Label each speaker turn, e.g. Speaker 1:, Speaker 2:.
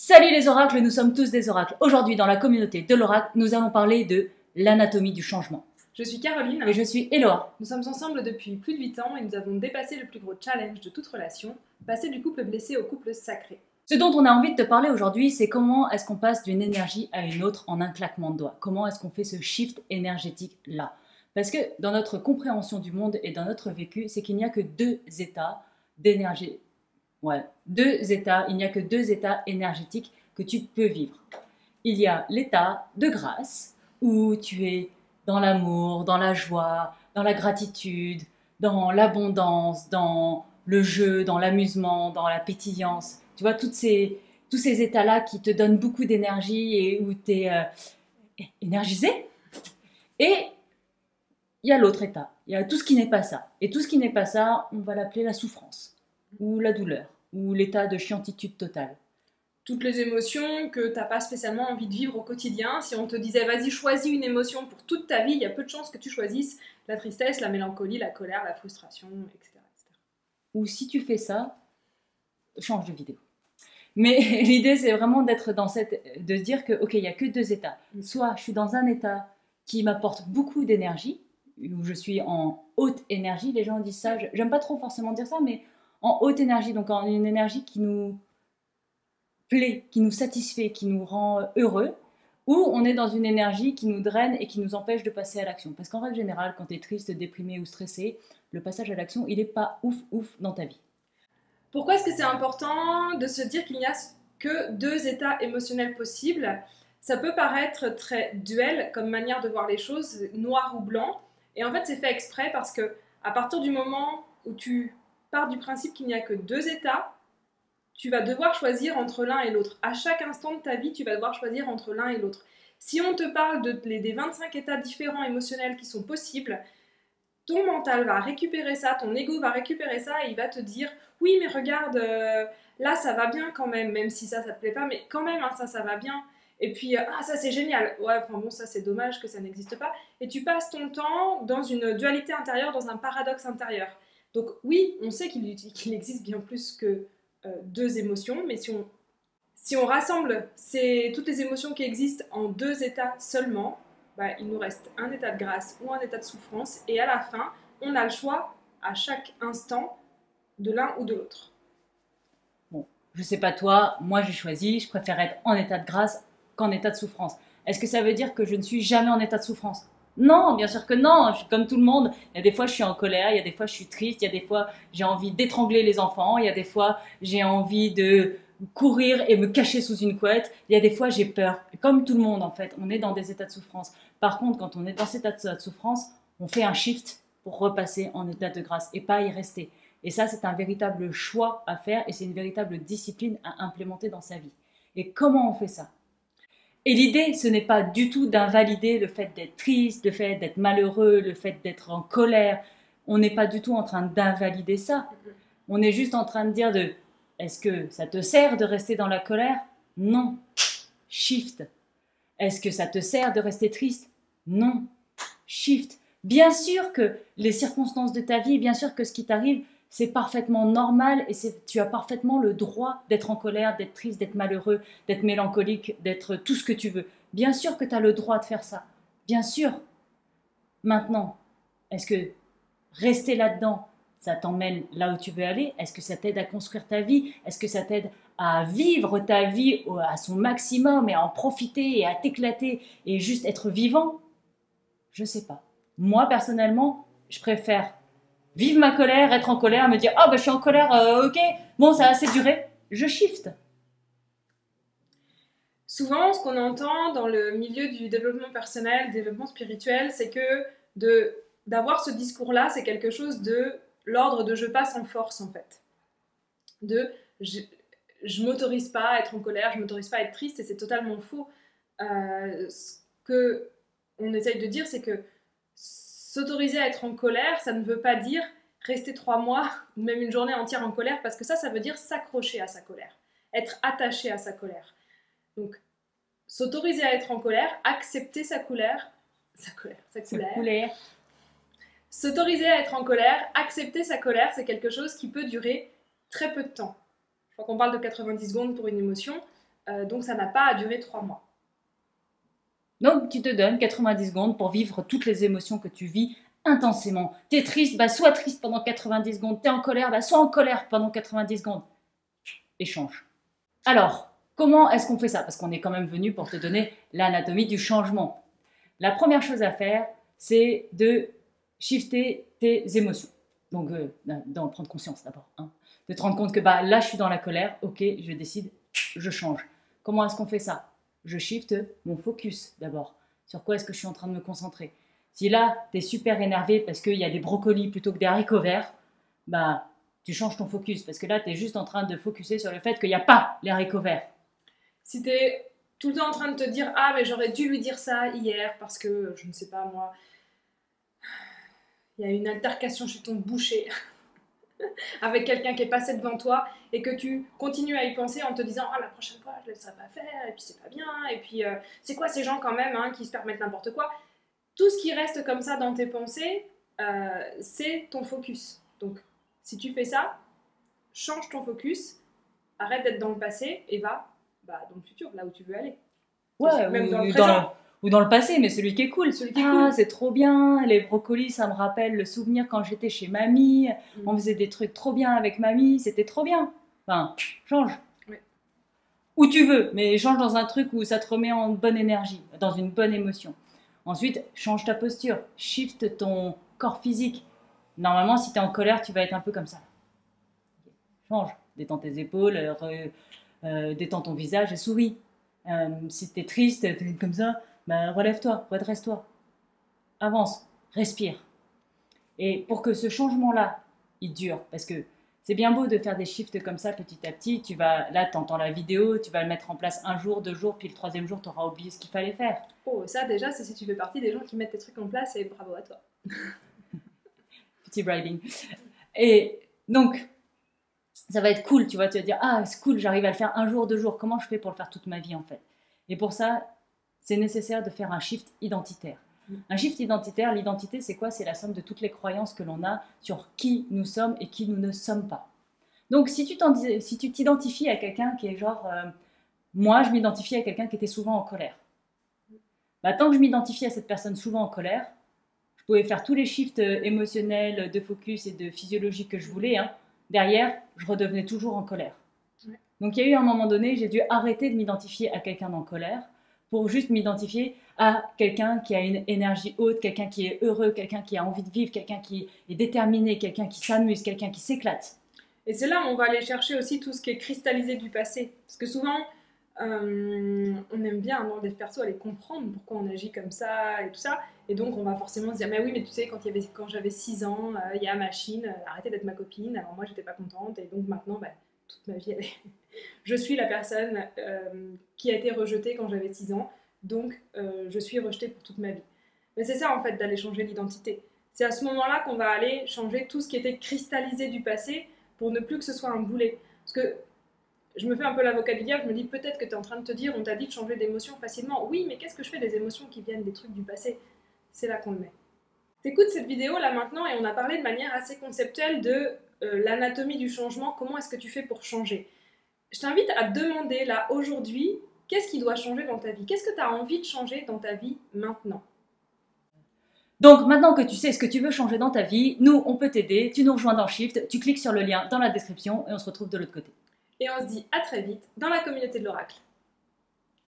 Speaker 1: Salut les oracles, nous sommes tous des oracles. Aujourd'hui, dans la communauté de l'oracle, nous allons parler de l'anatomie du changement.
Speaker 2: Je suis Caroline.
Speaker 1: Et je suis Eloa.
Speaker 2: Nous sommes ensemble depuis plus de 8 ans et nous avons dépassé le plus gros challenge de toute relation, passer du couple blessé au couple sacré.
Speaker 1: Ce dont on a envie de te parler aujourd'hui, c'est comment est-ce qu'on passe d'une énergie à une autre en un claquement de doigts. Comment est-ce qu'on fait ce shift énergétique là. Parce que dans notre compréhension du monde et dans notre vécu, c'est qu'il n'y a que deux états d'énergie. Il n'y a que deux états énergétiques que tu peux vivre. Il y a l'état de grâce, où tu es dans l'amour, dans la joie, dans la gratitude, dans l'abondance, dans le jeu, dans l'amusement, dans la pétillance. Tu vois, tous ces états-là qui te donnent beaucoup d'énergie et où tu es énergisé. Et il y a l'autre état, il y a tout ce qui n'est pas ça. Et tout ce qui n'est pas ça, on va l'appeler la souffrance, ou la douleur, ou l'état de chiantitude totale.
Speaker 2: Toutes les émotions que tu n'as pas spécialement envie de vivre au quotidien. Si on te disait vas-y choisis une émotion pour toute ta vie, il y a peu de chances que tu choisisses la tristesse, la mélancolie, la colère, la frustration, etc.
Speaker 1: Ou si tu fais ça, change de vidéo. Mais l'idée c'est vraiment d'être dans de se dire que ok, il n'y a que deux états. Soit je suis dans un état qui m'apporte beaucoup d'énergie, où je suis en haute énergie, les gens disent ça, j'aime pas trop forcément dire ça, mais en haute énergie, donc en une énergie qui nous plaît, qui nous satisfait, qui nous rend heureux, ou on est dans une énergie qui nous draine et qui nous empêche de passer à l'action. Parce qu'en règle générale, quand tu es triste, déprimé ou stressé, le passage à l'action, il n'est pas ouf dans ta vie.
Speaker 2: Pourquoi est-ce que c'est important de se dire qu'il n'y a que deux états émotionnels possibles? Ça peut paraître très duel comme manière de voir les choses, noir ou blanc, et en fait c'est fait exprès parce que à partir du moment où tu pars du principe qu'il n'y a que deux états, tu vas devoir choisir entre l'un et l'autre. À chaque instant de ta vie, tu vas devoir choisir entre l'un et l'autre. Si on te parle des 25 états différents émotionnels qui sont possibles, ton mental va récupérer ça, ton ego va récupérer ça et il va te dire oui mais regarde, là ça va bien quand même si ça te plaît pas, mais quand même hein, ça va bien. Et puis ah ça c'est génial, ouais enfin bon ça c'est dommage que ça n'existe pas. Et tu passes ton temps dans une dualité intérieure, dans un paradoxe intérieur. Donc oui, on sait qu'il existe bien plus que deux émotions, mais si on rassemble toutes les émotions qui existent en deux états seulement, bah, il nous reste un état de grâce ou un état de souffrance, et à la fin, on a le choix à chaque instant de l'un ou de l'autre.
Speaker 1: Bon, je sais pas toi, moi j'ai choisi, je préfère être en état de grâce qu'en état de souffrance. Est-ce que ça veut dire que je ne suis jamais en état de souffrance? Non, bien sûr que non, je suis comme tout le monde. Il y a des fois je suis en colère, il y a des fois je suis triste, il y a des fois j'ai envie d'étrangler les enfants, il y a des fois j'ai envie de courir et me cacher sous une couette, il y a des fois j'ai peur. Comme tout le monde en fait, on est dans des états de souffrance. Par contre, quand on est dans cet état de souffrance, on fait un shift pour repasser en état de grâce et pas y rester. Et ça, c'est un véritable choix à faire et c'est une véritable discipline à implémenter dans sa vie. Et comment on fait ça? Et l'idée, ce n'est pas du tout d'invalider le fait d'être triste, le fait d'être malheureux, le fait d'être en colère. On n'est pas du tout en train d'invalider ça. On est juste en train de dire est-ce que ça te sert de rester dans la colère? Non. Shift. Est-ce que ça te sert de rester triste? Non. Shift. Bien sûr que les circonstances de ta vie, bien sûr que ce qui t'arrive, c'est parfaitement normal et tu as parfaitement le droit d'être en colère, d'être triste, d'être malheureux, d'être mélancolique, d'être tout ce que tu veux. Bien sûr que tu as le droit de faire ça. Bien sûr. Maintenant, est-ce que rester là-dedans, ça t'emmène là où tu veux aller? Est-ce que ça t'aide à construire ta vie? Est-ce que ça t'aide à vivre ta vie à son maximum et à en profiter et à t'éclater et juste être vivant? Je sais pas. Moi, personnellement, je préfère vivre ma colère, être en colère, me dire « Ah, bah, je suis en colère, ok, bon, ça a assez duré. » Je shift.
Speaker 2: Souvent, ce qu'on entend dans le milieu du développement personnel, du développement spirituel, c'est que d'avoir ce discours-là, c'est quelque chose de l'ordre de je passe en force, en fait. Je m'autorise pas à être en colère, je m'autorise pas à être triste, et c'est totalement faux. Ce qu'on essaye de dire, c'est que s'autoriser à être en colère, ça ne veut pas dire rester 3 mois ou même une journée entière en colère, parce que ça veut dire s'accrocher à sa colère, être attaché à sa colère. Donc, s'autoriser à être en colère, accepter sa couleur. S'autoriser à être en colère, accepter sa colère, c'est quelque chose qui peut durer très peu de temps. Je crois qu'on parle de 90 secondes pour une émotion. Donc ça n'a pas à durer 3 mois.
Speaker 1: Donc, tu te donnes 90 secondes pour vivre toutes les émotions que tu vis intensément. T'es triste, bah sois triste pendant 90 secondes. T'es en colère, bah sois en colère pendant 90 secondes. Échange. Alors, comment est-ce qu'on fait ça? Parce qu'on est quand même venu pour te donner l'anatomie du changement. La première chose à faire, c'est de shifter tes émotions. Donc, d'en prendre conscience d'abord. Hein. De te rendre compte que bah, là, je suis dans la colère. Ok, je décide, je change. Comment est-ce qu'on fait ça? Je shift mon focus d'abord. Sur quoi est-ce que je suis en train de me concentrer? Si là, tu es super énervé parce qu'il y a des brocolis plutôt que des haricots verts, bah, tu changes ton focus. Parce que là, tu es juste en train de focuser sur le fait qu'il n'y a pas les haricots verts.
Speaker 2: Si tu es tout le temps en train de te dire « Ah, mais j'aurais dû lui dire ça hier parce que, je ne sais pas moi, il y a une altercation chez ton boucher avec quelqu'un qui est passé devant toi et que tu continues à y penser en te disant « Ah, la prochaine fois, je ne le laisserai pas faire et puis c'est pas bien et puis c'est quoi ces gens quand même hein, qui se permettent n'importe quoi ?» Tout ce qui reste comme ça dans tes pensées, c'est ton focus. Donc, si tu fais ça, change ton focus, arrête d'être dans le passé et va dans le futur, là où tu veux aller.
Speaker 1: Ouais,
Speaker 2: même dans le présent.
Speaker 1: Ou dans le passé, mais celui qui est cool.
Speaker 2: Celui qui est cool.
Speaker 1: C'est trop bien, les brocolis, ça me rappelle le souvenir quand j'étais chez mamie, on faisait des trucs trop bien avec mamie, c'était trop bien. Enfin, change.
Speaker 2: Oui.
Speaker 1: Où tu veux, mais change dans un truc où ça te remet en bonne énergie, dans une bonne émotion. Ensuite, change ta posture, shift ton corps physique. Normalement, si tu es en colère, tu vas être un peu comme ça. Change, détends tes épaules, détends ton visage et souris. Si tu es triste, tu es comme ça, bah, relève-toi, redresse-toi. Avance, respire. Et pour que ce changement-là, il dure, parce que c'est bien beau de faire des shifts comme ça petit à petit, là, tu entends la vidéo, tu vas le mettre en place 1 jour, 2 jours, puis le 3e jour, tu auras oublié ce qu'il fallait faire.
Speaker 2: Oh, ça déjà, c'est si tu fais partie des gens qui mettent tes trucs en place et bravo à toi.
Speaker 1: Petit bribing. Et donc, ça va être cool, tu vas te dire, ah, c'est cool, j'arrive à le faire 1 jour, 2 jours, comment je fais pour le faire toute ma vie en fait? Et pour ça, c'est nécessaire de faire un shift identitaire. Un shift identitaire, l'identité, c'est quoi? C'est la somme de toutes les croyances que l'on a sur qui nous sommes et qui nous ne sommes pas. Donc, si tu t'identifies à quelqu'un qui est genre... moi, je m'identifie à quelqu'un qui était souvent en colère. Bah, tant que je m'identifie à cette personne souvent en colère, je pouvais faire tous les shifts émotionnels, de focus et de physiologie que je voulais. Hein. Derrière, je redevenais toujours en colère. Ouais. Donc, il y a eu un moment donné, j'ai dû arrêter de m'identifier à quelqu'un en colère pour juste m'identifier à quelqu'un qui a une énergie haute, quelqu'un qui est heureux, quelqu'un qui a envie de vivre, quelqu'un qui est déterminé, quelqu'un qui s'amuse, quelqu'un qui s'éclate.
Speaker 2: Et c'est là où on va aller chercher aussi tout ce qui est cristallisé du passé. Parce que souvent, on aime bien dans des persos aller comprendre pourquoi on agit comme ça et tout ça. Et donc, on va forcément se dire, mais oui, mais tu sais, quand j'avais 6 ans, il y a machine, arrêtez d'être ma copine. Alors moi, j'étais pas contente. Et donc maintenant, toute ma vie, je suis la personne qui a été rejetée quand j'avais 6 ans. Donc, je suis rejetée pour toute ma vie. Mais c'est ça, en fait, d'aller changer l'identité. C'est à ce moment-là qu'on va aller changer tout ce qui était cristallisé du passé pour ne plus que ce soit un boulet. Parce que je me fais un peu l'avocat du diable, je me dis peut-être que tu es en train de te dire, on t'a dit de changer d'émotion facilement. Oui, mais qu'est-ce que je fais des émotions qui viennent des trucs du passé? C'est là qu'on le met. T'écoutes cette vidéo là maintenant et on a parlé de manière assez conceptuelle de l'anatomie du changement, comment est-ce que tu fais pour changer. Je t'invite à te demander là aujourd'hui, qu'est-ce qui doit changer dans ta vie? Qu'est-ce que tu as envie de changer dans ta vie maintenant?
Speaker 1: Donc, maintenant que tu sais ce que tu veux changer dans ta vie, nous, on peut t'aider. Tu nous rejoins dans Shift, tu cliques sur le lien dans la description et on se retrouve de l'autre côté.
Speaker 2: Et on se dit à très vite dans la communauté de l'Oracle.